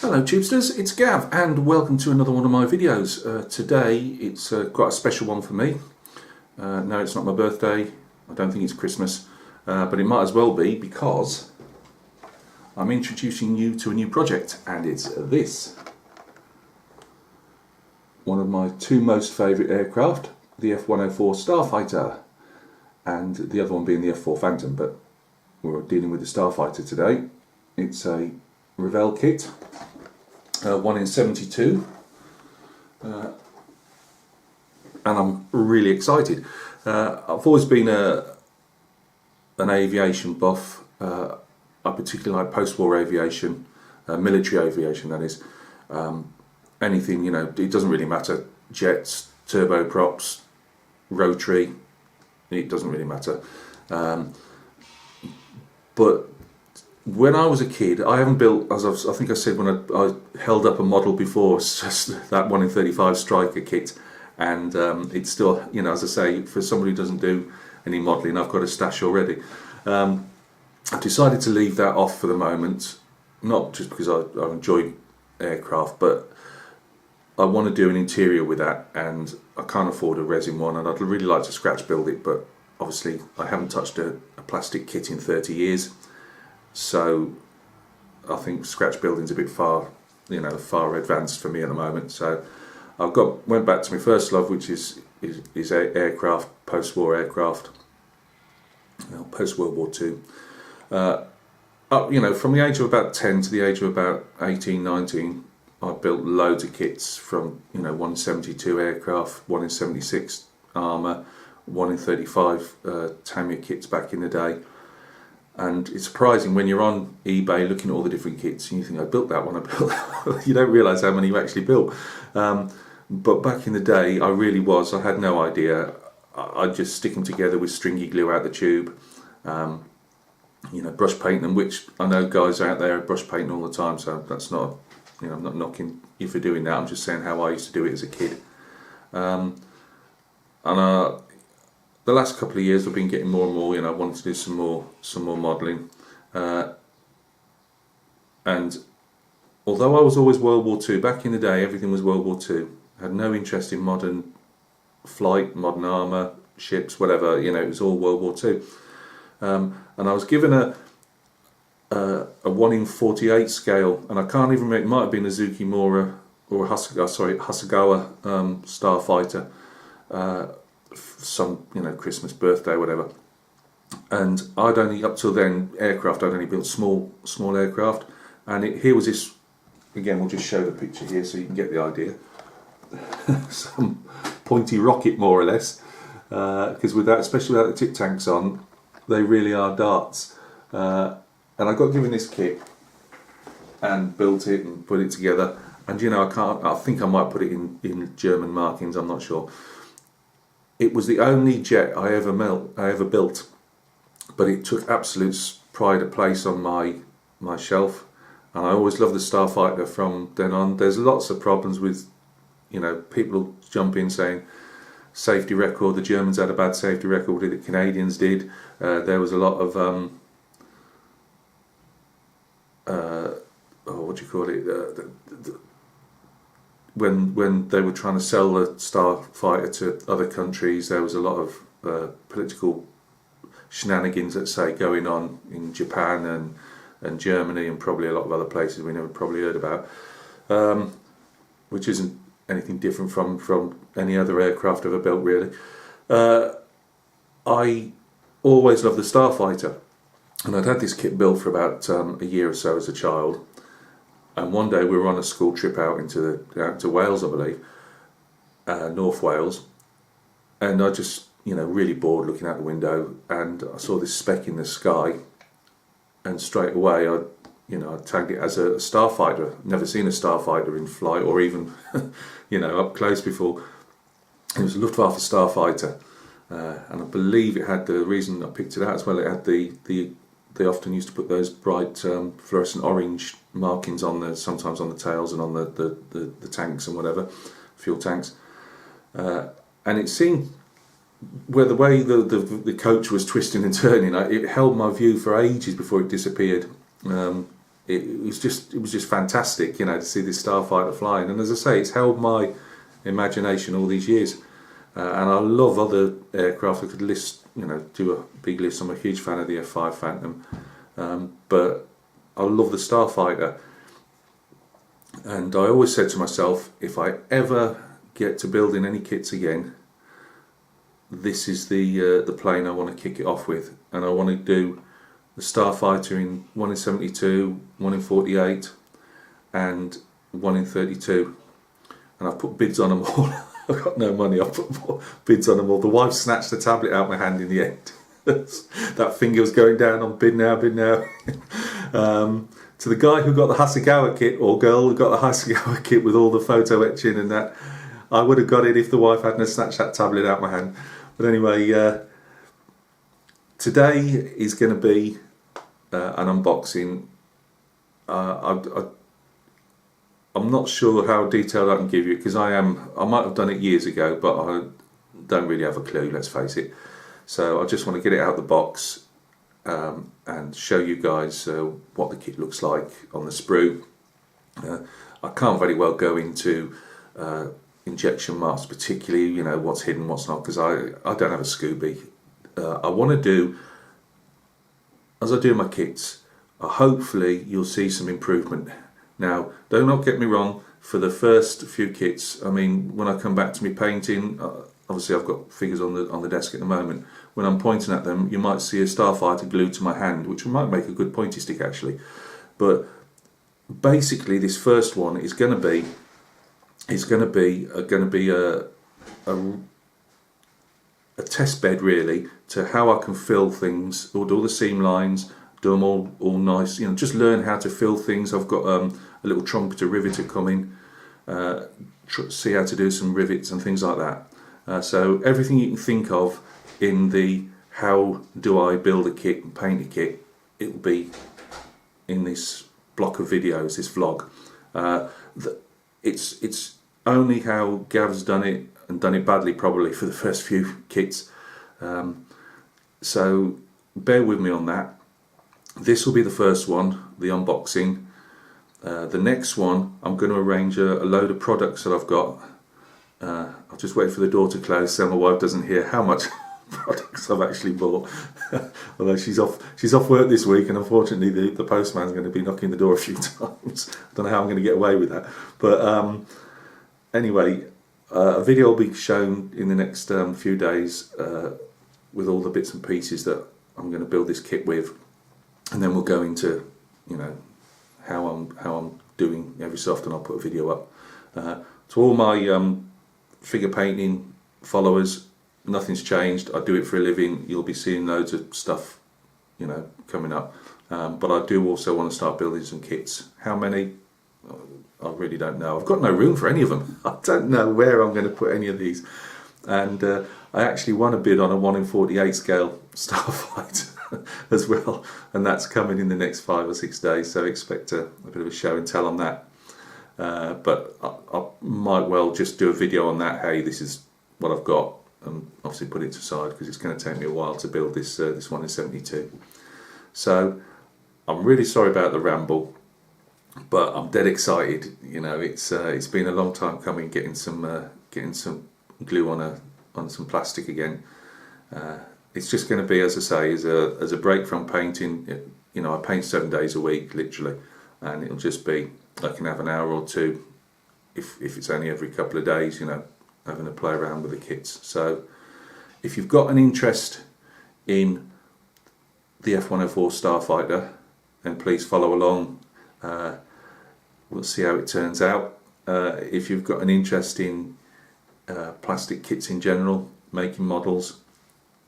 Hello Tubesters, it's Gav and welcome to another one of my videos. Today it's quite a special one for me. No, it's not my birthday, I don't think it's Christmas, but it might as well be because I'm introducing you to a new project, and it's this. One of my two most favourite aircraft, the F104 Starfighter, and the other one being the F4 Phantom, but we're dealing with the Starfighter today. It's a Revell kit. 1 in 72, and I'm really excited. I've always been an aviation buff. I particularly like post-war aviation, military aviation that is. Anything, you know, it doesn't really matter. Jets, turboprops, rotary, it doesn't really matter. But when I was a kid, I haven't built, as I think I said when I held up a model before, it's just that 1 in 35 striker kit, and it's still, you know, as I say, for somebody who doesn't do any modelling, I've got a stash already. I've decided to leave that off for the moment, not just because I enjoy aircraft, but I want to do an interior with that, and I can't afford a resin one, and I'd really like to scratch build it, but obviously I haven't touched a plastic kit in 30 years. So I think scratch building's a bit far advanced for me at the moment. So went back to my first love, which is aircraft, post-war aircraft, post World War II. From the age of about 10 to the age of about 18, 19, I built loads of kits from 1 in 72 aircraft, 1 in 76 armour, 1 in 35 Tamiya kits back in the day. And it's surprising when you're on eBay looking at all the different kits and you think, I built that one, I built that one. You don't realise how many you actually built. But back in the day, I had no idea. I'd just stick them together with stringy glue out the tube, brush paint them, which I know guys out there are brush painting all the time, so that's not, I'm not knocking you for doing that, I'm just saying how I used to do it as a kid. The last couple of years I've been getting more and more, I wanted to do some more modelling, and although I was always World War II, back in the day everything was World War II. I had no interest in modern flight, modern armour, ships, whatever, it was all World War II. And I was given a 1 in 48 scale, and I can't even remember, it might have been a Zukimura or a Hasegawa Starfighter, some Christmas, birthday, whatever. And I'd only, up till then, I'd only built small aircraft, and here was this. Again, we'll just show the picture here so you can get the idea. Some pointy rocket, more or less, because especially without the tip tanks on, they really are darts. And I got given this kit and built it and put it together, and I think I might put it in German markings, I'm not sure. It was the only jet I ever built, but it took absolute pride of place on my shelf, and I always loved the Starfighter from then on. There's lots of problems with, people jump in saying safety record, the Germans had a bad safety record, the Canadians did. There was a lot of when they were trying to sell the Starfighter to other countries, there was a lot of political shenanigans, let's say, going on in Japan and Germany and probably a lot of other places we never probably heard about, which isn't anything different from any other aircraft ever built, really. I always loved the Starfighter, and I'd had this kit built for about a year or so as a child. And one day we were on a school trip out to Wales, I believe, North Wales, and I just, really bored looking out the window, and I saw this speck in the sky, and straight away I tagged it as a Starfighter. Never seen a Starfighter in flight or even, up close before. It was a Luftwaffe Starfighter, and I believe it had, the reason I picked it out as well, it had they often used to put those bright fluorescent orange markings on sometimes on the tails and on the tanks and whatever, fuel tanks. And it seemed, where the way the coach was twisting and turning, it held my view for ages before it disappeared. it was just fantastic, you know, to see this Starfighter flying. And as I say, it's held my imagination all these years. And I love other aircraft. I could list, you know, do a big list. I'm a huge fan of the F5 Phantom, but I love the Starfighter. And I always said to myself, if I ever get to building any kits again, this is the plane I want to kick it off with. And I want to do the Starfighter in 1 in 72, 1 in 48, and 1 in 32. And I've put bids on them all. I've got no money, I've put bids on them all. The wife snatched the tablet out of my hand in the end. That finger was going down on bid now, bid now. To the guy who got the Hasegawa kit, or girl who got the Hasegawa kit with all the photo etching and that, I would have got it if the wife hadn't snatched that tablet out of my hand. But anyway, today is going to be an unboxing. I'm not sure how detailed I can give you, because I might have done it years ago, but I don't really have a clue, let's face it. So I just want to get it out of the box and show you guys what the kit looks like on the sprue. I can't very well go into injection marks, particularly, you know, what's hidden, what's not, because I don't have a Scooby. I want to do, as I do my kits, hopefully you'll see some improvement. Now, do not get me wrong, for the first few kits, I mean, when I come back to me painting, obviously I've got figures on the desk at the moment. When I'm pointing at them, you might see a Starfighter glued to my hand, which might make a good pointy stick actually. But basically, this first one is going to be a test bed really to how I can fill things, or do all the seam lines, do them all nice, you know, just learn how to fill things. I've got a little trumpeter riveter coming, see how to do some rivets and things like that. So everything you can think of in the how do I build a kit and paint a kit, it will be in this block of videos, this vlog. It's only how Gav's done it, and done it badly probably for the first few kits. So bear with me on that. This will be the first one, the unboxing. The next one, I'm going to arrange a load of products that I've got. I'll just wait for the door to close so my wife doesn't hear how much products I've actually bought. Although she's off work this week, and unfortunately the postman's going to be knocking the door a few times. I don't know how I'm going to get away with that. But anyway, a video will be shown in the next few days with all the bits and pieces that I'm going to build this kit with. And then we'll go into, you know, how I'm doing. Every so often I'll put a video up. To all my figure painting followers, nothing's changed. I do it for a living. You'll be seeing loads of stuff, you know, coming up. But I do also want to start building some kits. How many? I really don't know. I've got no room for any of them. I don't know where I'm going to put any of these. And I actually won a bid on a 1 in 48 scale Starfighter as well, and that's coming in the next 5 or 6 days, so expect a bit of a show and tell on that. But I might well just do a video on that. Hey, this is what I've got, and obviously put it aside because it's going to take me a while to build this 1 in 72. So I'm really sorry about the ramble, but I'm dead excited. You know, it's been a long time coming, getting some glue on some plastic again. It's just going to be, as I say, as a break from painting. You know, I paint 7 days a week, literally, and it'll just be, I can have an hour or two, if it's only every couple of days, you know, having a play around with the kits. So if you've got an interest in the F104 Starfighter, then please follow along. We'll see how it turns out. If you've got an interest in plastic kits in general, making models,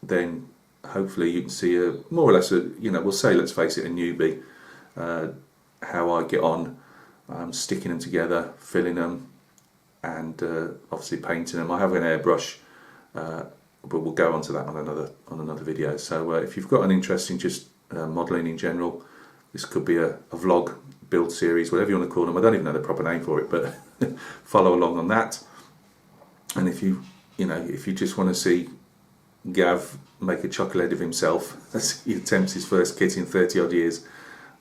then hopefully you can see a more or less we'll say, let's face it, a newbie, how I get on sticking them together, filling them, and obviously painting them. I have an airbrush, but we'll go on to that on another video. So if you've got an interest in just modelling in general, this could be a vlog, build series, whatever you want to call them. I don't even know the proper name for it, but follow along on that. And if you just want to see Gav make a chucklehead of himself as he attempts his first kit in 30 odd years,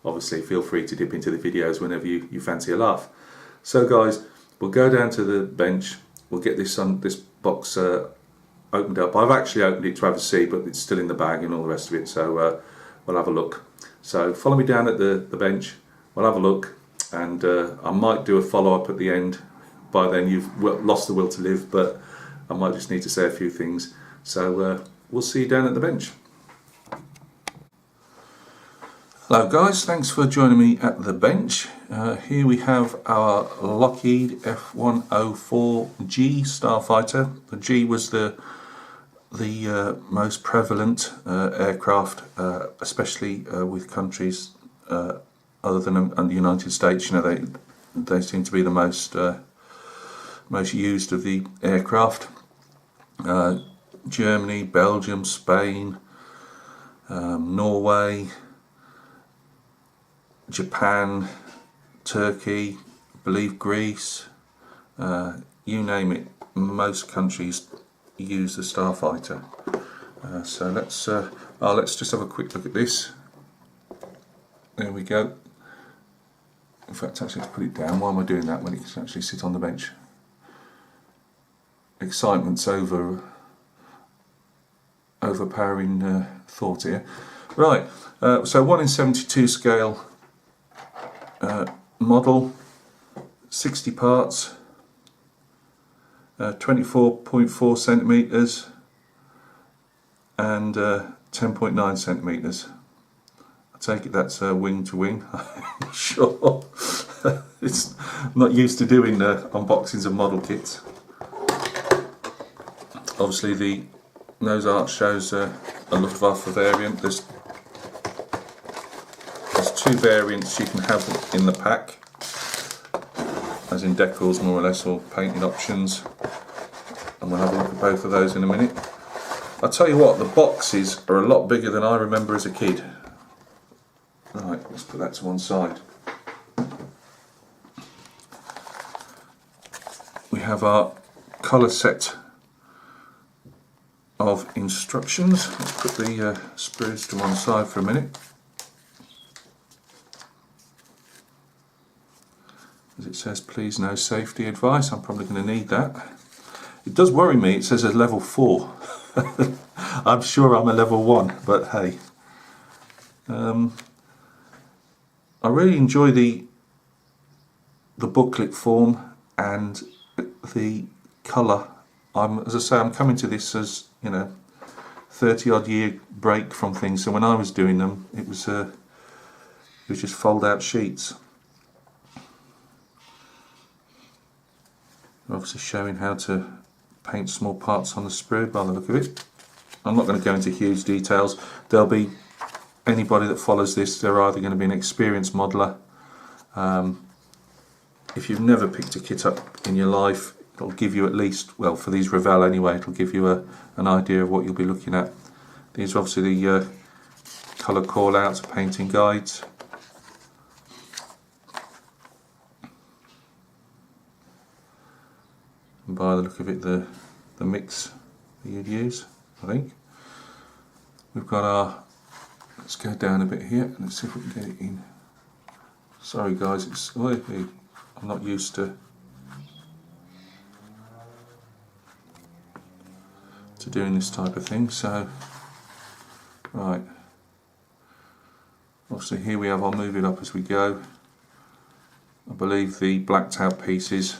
obviously feel free to dip into the videos whenever you fancy a laugh. So guys, we'll go down to the bench, we'll get this box opened up. I've actually opened it to have a see, but it's still in the bag and all the rest of it, so we'll have a look. So follow me down at the bench, we'll have a look, and I might do a follow-up at the end. By then you've lost the will to live, but I might just need to say a few things. So we'll see you down at the bench. Hello guys, thanks for joining me at the bench. Here we have our Lockheed F104G Starfighter. The G was the most prevalent aircraft, especially with countries other than the United States. You know, they seem to be the most used of the aircraft. Germany, Belgium, Spain, Norway, Japan, Turkey, I believe Greece, you name it, most countries use the Starfighter. So let's just have a quick look at this. There we go. In fact, actually, let's put it down. Why am I doing that when it can actually sit on the bench? Excitement's overpowering thought here. Right, so 1 in 72 scale model, 60 parts, 24.4 centimetres and 10.9 centimetres. I take it that's wing to wing. I'm sure. I'm not used to doing unboxings of model kits. Obviously the nose arch shows a Luftwaffe variant. There's 2 variants you can have in the pack, as in decals more or less, or painted options, and we'll have a look at both of those in a minute. I'll tell you what, the boxes are a lot bigger than I remember as a kid. Right, let's put that to one side. We have our colour set of instructions. Let's put the sprues to one side for a minute. As it says, please no safety advice. I'm probably going to need that. It does worry me, it says a level 4. I'm sure I'm a level 1, but hey. I really enjoy the booklet form and the colour. As I say, I'm coming to this as, you know, 30 odd year break from things. So when I was doing them, it was just fold out sheets. Obviously showing how to paint small parts on the sprue by the look of it. I'm not going to go into huge details. There'll be anybody that follows this, they're either going to be an experienced modeller. If you've never picked a kit up in your life, it'll give you at least, well, for these Revell anyway, it'll give you an idea of what you'll be looking at. These are obviously the colour call outs, painting guides. And by the look of it, the mix that you'd use, I think. We've got our, let's go down a bit here and let's see if we can get it in. Sorry guys, I'm not used to doing this type of thing, so right. Obviously here we have, I'll move it up as we go. I believe the blacked out pieces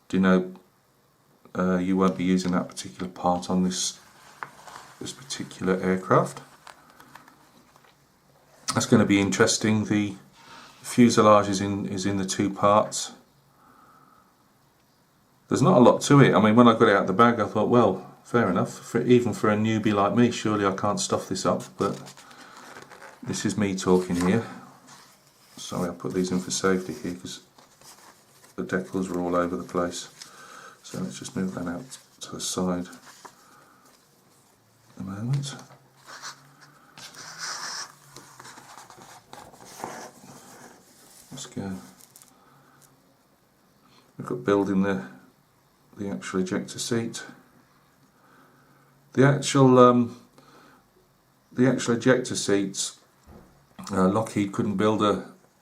denote you won't be using that particular part on this particular aircraft. That's going to be interesting. The fuselage is in the 2 parts. There's not a lot to it. I mean, when I got it out of the bag, I thought, well, fair enough. Even for a newbie like me, surely I can't stuff this up. But this is me talking here. Sorry, I put these in for safety here because the decals are all over the place. So let's just move that out to the side at the moment. Let's go. We've got building the actual ejector seat. The actual ejector seats Lockheed couldn't build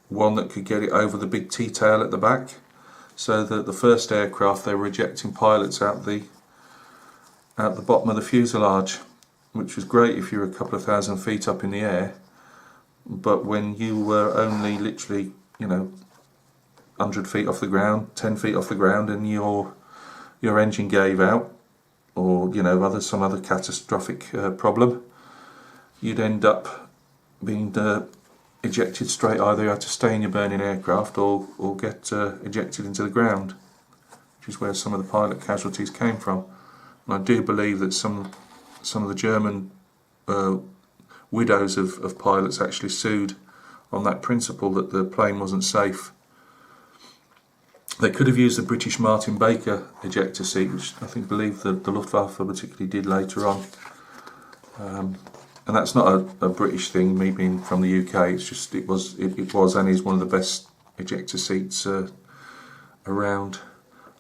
one that could get it over the big T-tail at the back, so that the first aircraft they were ejecting pilots out the bottom of the fuselage, which was great if you were a couple of thousand feet up in the air, but when you were only literally 100 feet off the ground, 10 feet off the ground, and your engine gave out, or some other catastrophic problem, you'd end up being ejected straight. Either you had to stay in your burning aircraft or get ejected into the ground, which is where some of the pilot casualties came from. And I do believe that some of the German widows of pilots actually sued on that principle, that the plane wasn't safe. They could have used the British Martin Baker ejector seat, which I believe the Luftwaffe particularly did later on. And that's not a British thing, me being from the UK. It's just it was and is one of the best ejector seats around.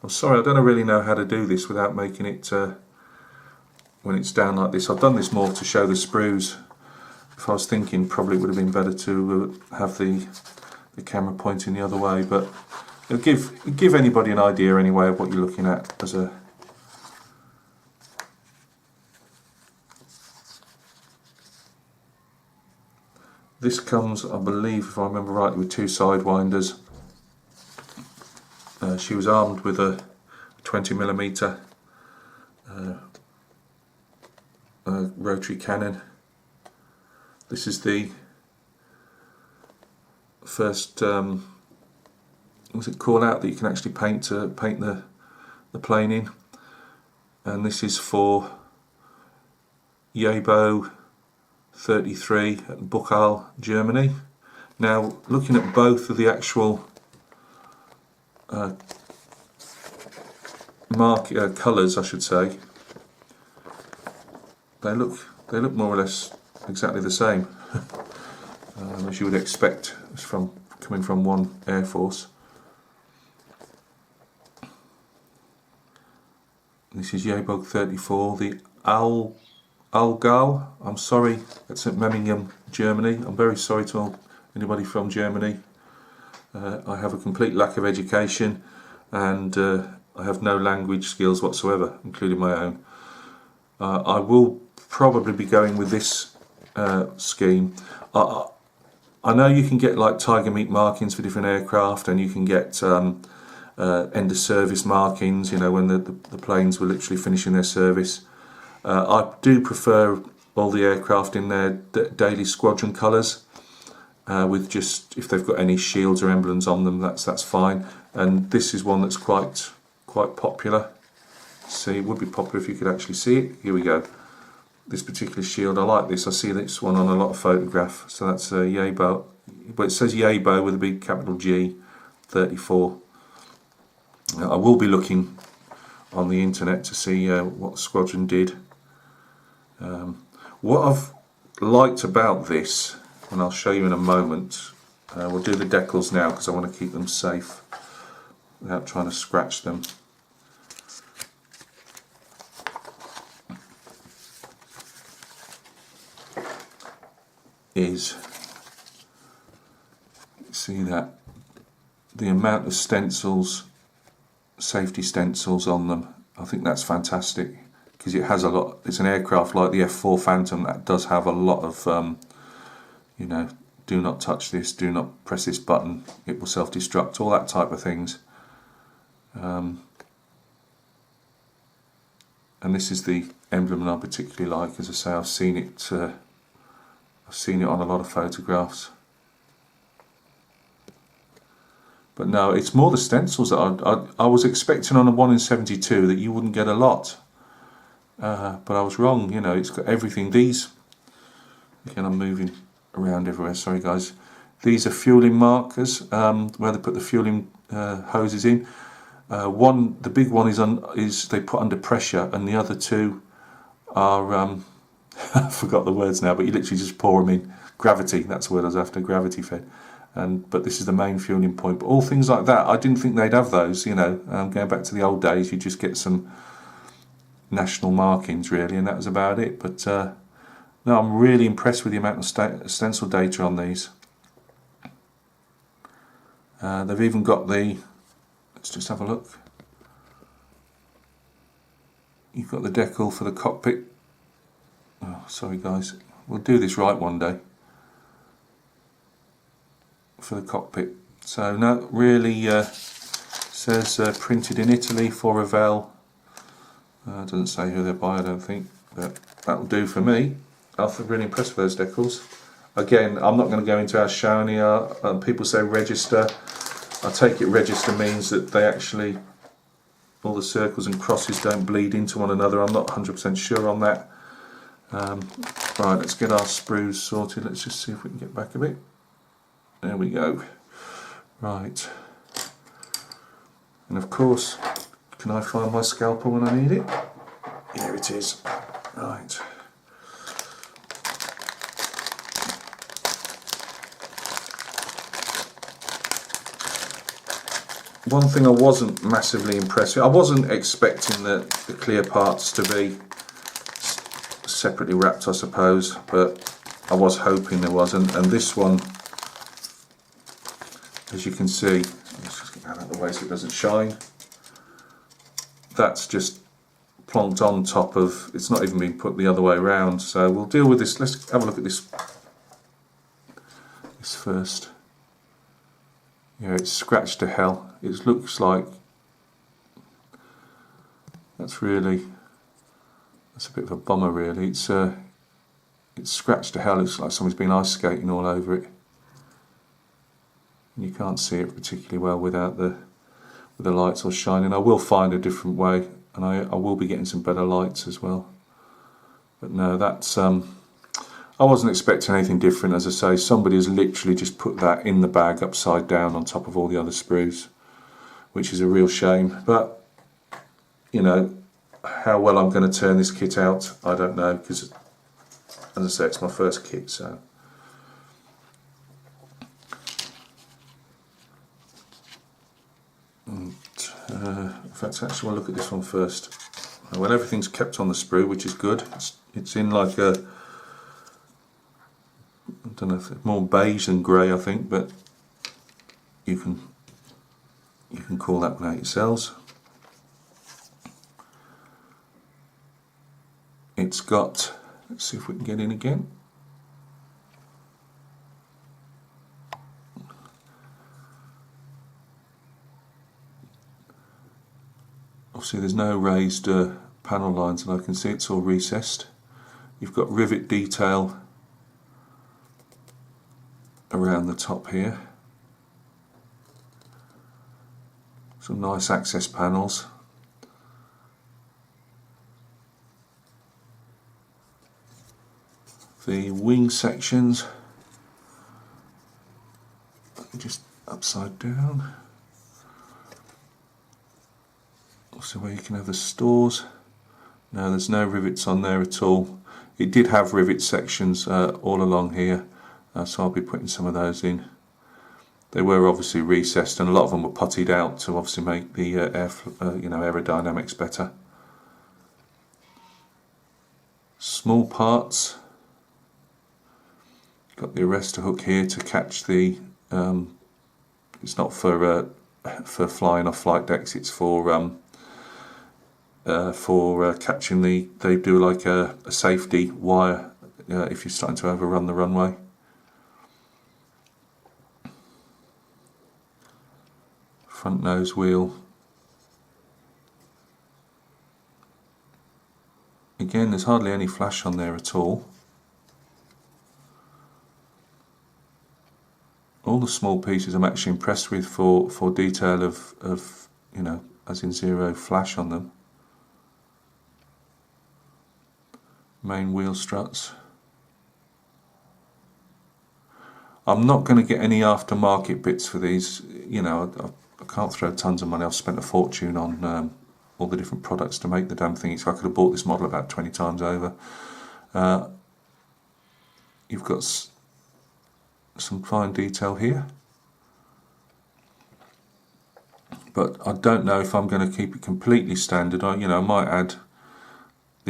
I'm sorry, I don't really know how to do this without making it when it's down like this. I've done this more to show the sprues. If I was thinking, probably it would have been better to have the camera pointing the other way, but it'll give anybody an idea anyway of what you're looking at as a. This comes, I believe, if I remember rightly, with two sidewinders. She was armed with a 20mm rotary cannon. This is the first what's it call out that you can actually paint the plane in, and this is for Jabo 33 at Buchal, Germany. Now, looking at both of the actual colours, I should say, they look more or less exactly the same, as you would expect from coming from one air force. This is Jabo 34, the Allgäu. I'm sorry, it's at Memmingen, Germany. I'm very sorry to anybody from Germany. I have a complete lack of education, and I have no language skills whatsoever, including my own. I will probably be going with this scheme. I know you can get like tiger meat markings for different aircraft, and you can get end of service markings, when the planes were literally finishing their service. I do prefer all the aircraft in their daily squadron colours, with just, if they've got any shields or emblems on them, that's fine. And this is one that's quite popular. See, it would be popular if you could actually see it. Here we go. This particular shield, I like this. I see this one on a lot of photographs. So that's a Jabo, but it says Jabo with a big capital G 34. I will be looking on the internet to see what the squadron did. What I've liked about this, and I'll show you in a moment, we'll do the decals now because I want to keep them safe without trying to scratch them. Is, see that the amount of stencils, safety stencils on them, I think that's fantastic, because it has a lot. It's an aircraft like the F4 Phantom that does have a lot of do not touch this, do not press this button, it will self-destruct, all that type of things. And this is the emblem I particularly like. As I say, I've seen it on a lot of photographs. But no, it's more the stencils that I was expecting on a 1 in 72 that you wouldn't get a lot. But I was wrong, it's got everything. These, again, I'm moving around everywhere, sorry guys. These are fueling markers, where they put the fueling hoses in. The big one is they put under pressure, and the other two are I forgot the words now, but you literally just pour them in. Gravity, that's the word I was after, gravity fed. But this is the main fueling point. But all things like that, I didn't think they'd have those, going back to the old days, you just get some national markings really, and that was about it. But Now I'm really impressed with the amount of stencil data on these. They've even got the, let's just have a look. You've got the decal for the cockpit. Oh, sorry guys, we'll do this right one day. For the cockpit. So no, really says printed in Italy for Revell. Doesn't say who they're by, I don't think, but that'll do for me. I'm really impressed with those decals. Again, I'm not going to go into how shiny are. People say register. I take it register means that they actually, all the circles and crosses don't bleed into one another. I'm not 100% sure on that. Right, let's get our sprues sorted. Let's just see if we can get back a bit. There we go. Right. And of course, can I find my scalpel when I need it? Here it is. Right. One thing I wasn't massively impressed with, I wasn't expecting the clear parts to be separately wrapped, I suppose, but I was hoping there was, and this one, as you can see, let's just get that out of the way so it doesn't shine, that's just plonked on top of, it's not even been put the other way around. So we'll deal with this. Let's have a look at this first. Yeah, it's scratched to hell. It looks like that's a bit of a bummer really. It's scratched to hell. It's like someone's been ice skating all over it. And you can't see it particularly well without the lights all shining. I will find a different way, and I will be getting some better lights as well. But no, that's I wasn't expecting anything different. As I say, somebody has literally just put that in the bag upside down on top of all the other sprues, which is a real shame. But you know, how well I'm going to turn this kit out, I don't know, because as I say, it's my first kit. So in fact, actually, I'll look at this one first. Well, everything's kept on the sprue, which is good. It's in like a, I don't know if it's more beige than grey, I think, but you can call that one out yourselves. It's got, let's see if we can get in again. Obviously there's no raised panel lines, and I can see it's all recessed. You've got rivet detail around the top here. Some nice access panels. The wing sections, just upside down. Also where you can have the stores. No, there's no rivets on there at all. It did have rivet sections all along here, so I'll be putting some of those in. They were obviously recessed, and a lot of them were puttied out to obviously make the aerodynamics better. Small parts. Got the arrestor hook here to catch the. It's not for flying off flight decks. It's for catching the. They do like a safety wire if you're starting to overrun the runway. Front nose wheel. Again, there's hardly any flash on there at all. All the small pieces I'm actually impressed with for detail of you know, as in zero flash on them. Main wheel struts. I'm not going to get any aftermarket bits for these. You know, I can't throw tons of money. I've spent a fortune on all the different products to make the damn thing. So I could have bought this model about 20 times over. You've got some fine detail here, but I don't know if I'm going to keep it completely standard. I might add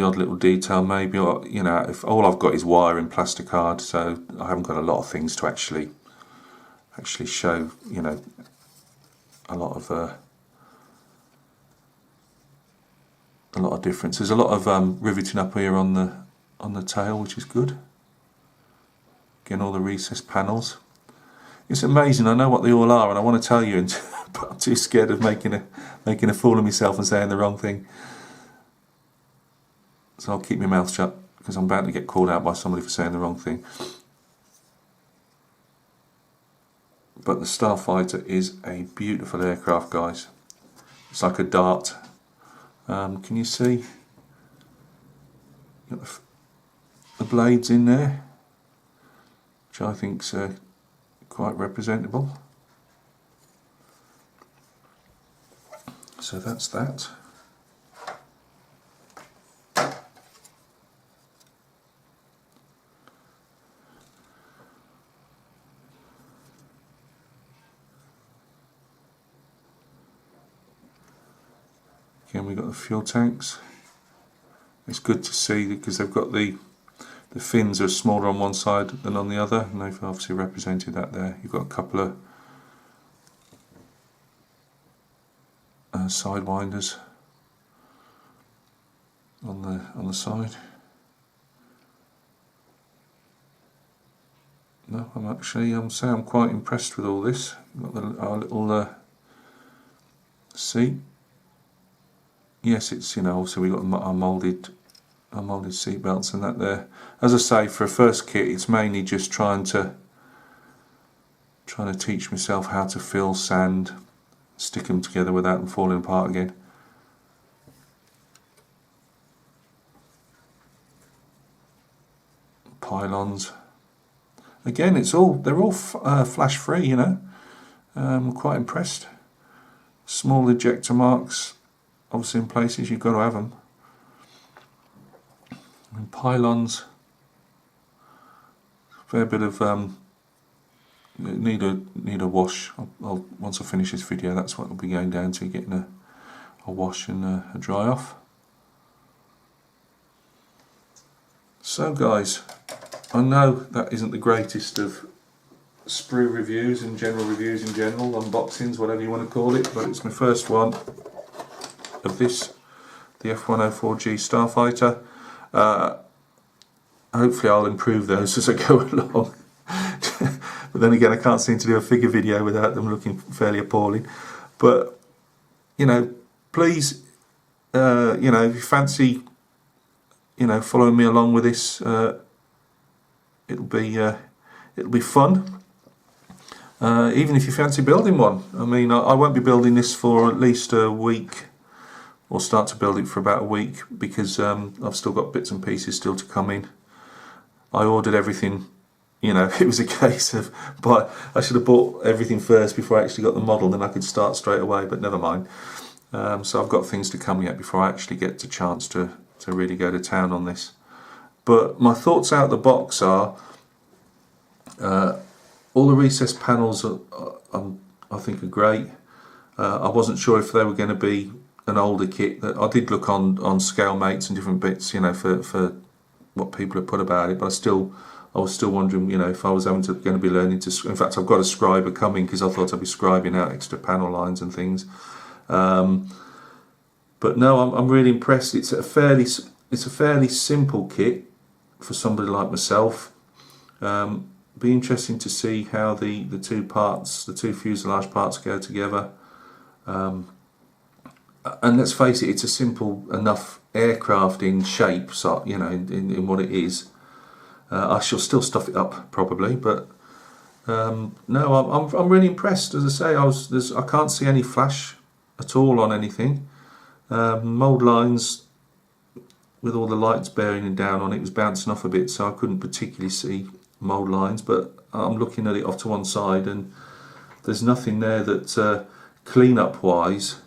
odd little detail maybe, or you know, if all I've got is wire and plasticard, so I haven't got a lot of things to actually show, you know, a lot of difference. There's a lot of riveting up here on the tail, which is good. Again, all the recessed panels. It's amazing. I know what they all are, and I want to tell you, but I'm too scared of making a fool of myself and saying the wrong thing. So I'll keep my mouth shut, because I'm about to get called out by somebody for saying the wrong thing. But the Starfighter is a beautiful aircraft, guys. It's like a dart. Can you see? Got the blades in there, which I think's quite representable. So that's that. Again, we've got the fuel tanks. It's good to see because they've got the fins are smaller on one side than on the other, and they've obviously represented that there. You've got a couple of sidewinders on the side. No, I'm quite impressed with all this. Got our little seat. Yes, it's, you know, also we've got our moulded seatbelts and that there. As I say, for a first kit, it's mainly just trying to teach myself how to fill sand, stick them together without them falling apart again. Pylons. Again, they're all flash free, you know. I'm quite impressed. Small ejector marks. Obviously, in places you've got to have them. And pylons, a fair bit of need a wash. Once I finish this video, that's what I'll be going down to, getting a wash and a dry off. So, guys, I know that isn't the greatest of sprue reviews and general reviews in general, unboxings, whatever you want to call it, but it's my first one of this, the F104G Starfighter. Hopefully I'll improve those as I go along. But then again, I can't seem to do a figure video without them looking fairly appalling. But, you know, please, you know, if you fancy, you know, following me along with this, it'll be fun. Even if you fancy building one. I mean, I won't be building this for at least a week, or start to build it for about a week, because I've still got bits and pieces still to come in. I ordered everything, you know, it was a case of, but I should have bought everything first before I actually got the model, then I could start straight away, but never mind. So I've got things to come yet before I actually get the chance to really go to town on this. But my thoughts out the box are, all the recessed panels I think are great. I wasn't sure if they were going to be an older kit. I did look on ScaleMates and different bits, you know, for what people have put about it, but I was still wondering, you know, if I was going to be learning to. In fact, I've got a scriber coming because I thought I'd be scribing out extra panel lines and things. But no, I'm really impressed. It's a fairly simple kit for somebody like myself. Be interesting to see how the two fuselage parts go together. And let's face it, it's a simple enough aircraft in shape, so, you know, in what it is. I shall still stuff it up probably, but no, I'm really impressed. As I say, I can't see any flash at all on anything. Mould lines with all the lights bearing down on it was bouncing off a bit, so I couldn't particularly see mould lines. But I'm looking at it off to one side, and there's nothing there that clean-up wise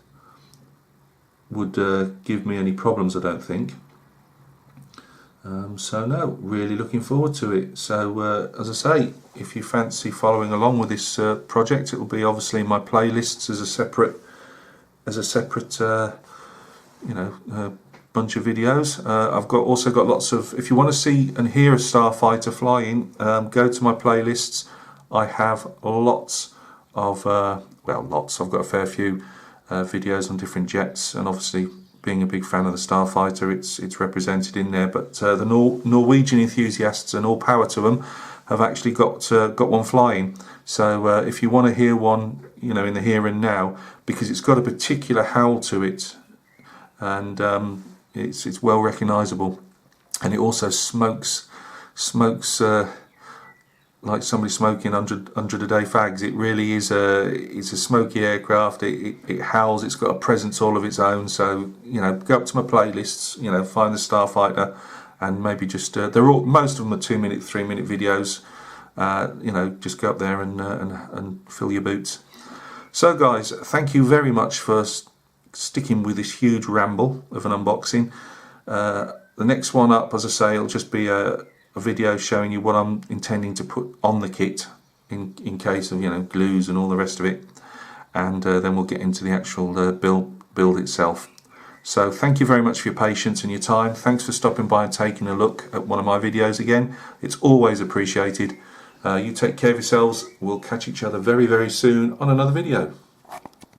would give me any problems, I don't think. So no, really looking forward to it. So as I say, if you fancy following along with this project, it will be obviously in my playlists as a separate you know, bunch of videos. I've also got lots of, if you want to see and hear a Starfighter flying, go to my playlists. I have lots of, well, lots, I've got a fair few videos on different jets, and obviously being a big fan of the Starfighter, it's represented in there. But the Norwegian enthusiasts, and all power to them, have actually got one flying. So if you want to hear one, you know, in the here and now, because it's got a particular howl to it, and it's well recognisable, and it also smokes like somebody smoking 100 a day fags. It really is it's a smoky aircraft. It howls. It's got a presence all of its own. So, you know, go up to my playlists, you know, find the Starfighter, and maybe just they're all, most of them are 2 minute, 3 minute videos. You know, just go up there and fill your boots. So guys, thank you very much for sticking with this huge ramble of an unboxing. The next one up, as I say, it'll just be a video showing you what I'm intending to put on the kit in case of, you know, glues and all the rest of it, and then we'll get into the actual build itself. So thank you very much for your patience and your time. Thanks for stopping by and taking a look at one of my videos again. It's always appreciated. You take care of yourselves. We'll catch each other very, very soon on another video.